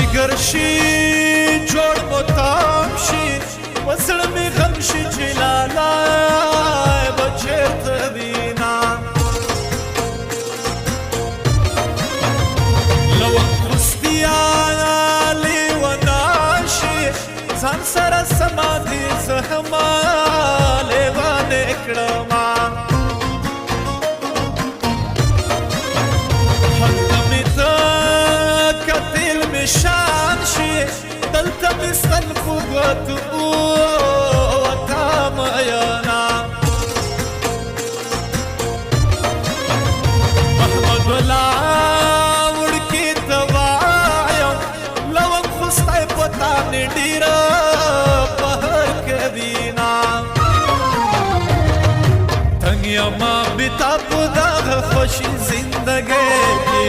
فکر شي جوړ متام شي وسړ می غم شي جلالا بچرته وینا لو خستیا لیونا شي ځان سره سمادي زهما لیوانه کړما شان شي دلته مثل قوت او تام یانا محمد الله ورکی توایم لو خستای پتا نډیرا بهر کبینا تنگیا ما بتا پدا خوشی زندگی کی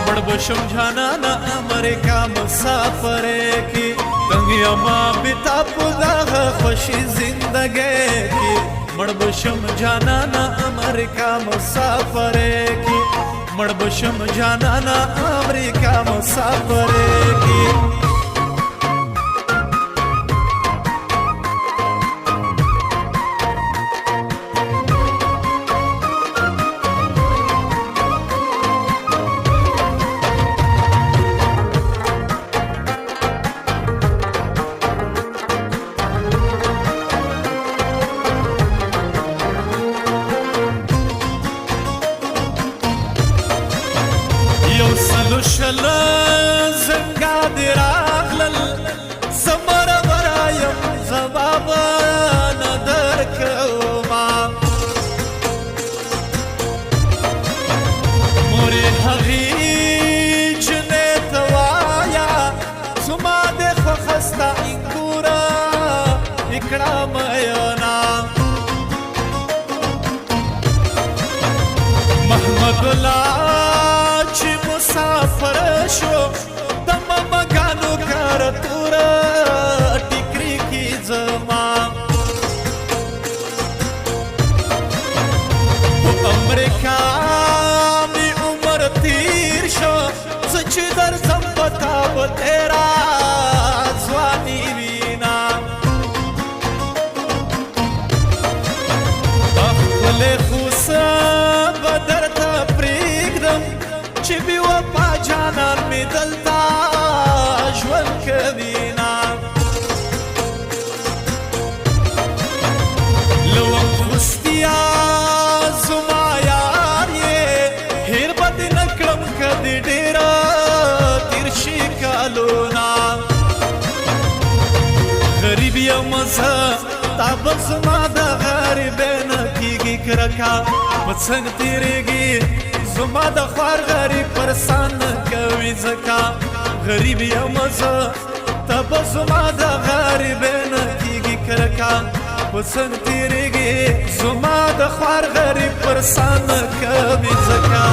بڑ بشم جانا نا امریکا مسافر کی تنگیا ما بتا پدا خوشی زندگی کی مڑ بشم جانا نا امریکا مسافر کی مڑ بشم جانا نا امریکا مسافر کی شل زنګا دی راغلل زمر ورایم جواب نه درکوما مورې هغې جنې ته وایا زما د خوښسته انګوره کړه مینا محمد الله چې مسافر شو د ممګانو کار تور ټیکری کی زما په امریکا می عمر تیر شو سچ در زم پتا و تیرا ځواني وینا خپل خوسه بدر ته پریږدم چې بی وفا جانان می دلتا ژوند کوینا لو خوستیا زما یار یې هیر بد نکړم کدی ډیرا تیر شي کالونا غریب یم زه تاب زما د غریب نه کیږي کرکا پڅنګ تیریږي زما د خوار غریب پرسان کوي زکا غریب یم زه تب زما د غریب نه کیږي کرکا پسند تیریږي زما د خوار غریب پرسان کوي زکا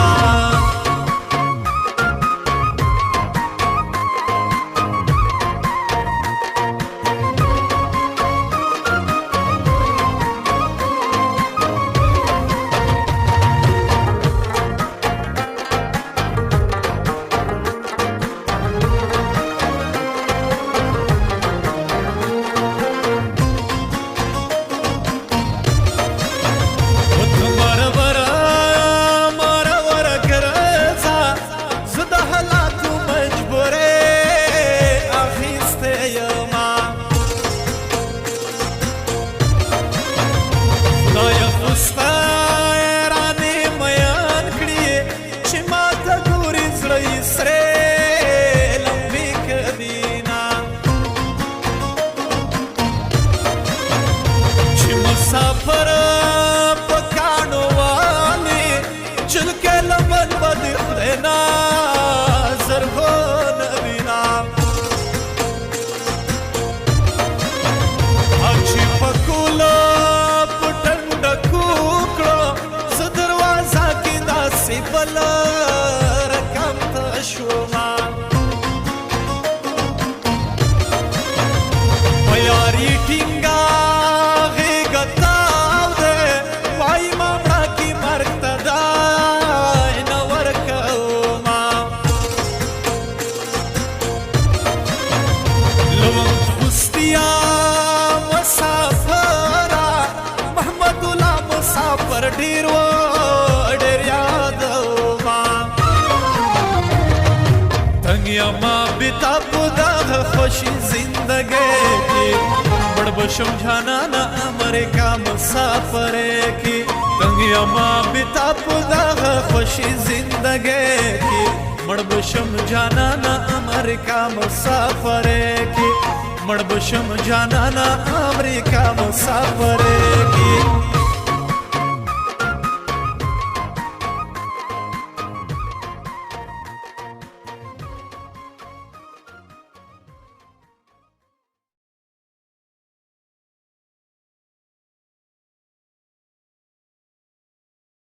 بتا پداغ خوشی زندگی کی مړ بشم جانانا امریکا مسافر کی تنگیا ما بتا پداغ خوشی زندگی کی مړ بشم جانانا امریکا مسافر کی مړ بشم جانانا امریکا مسافر کی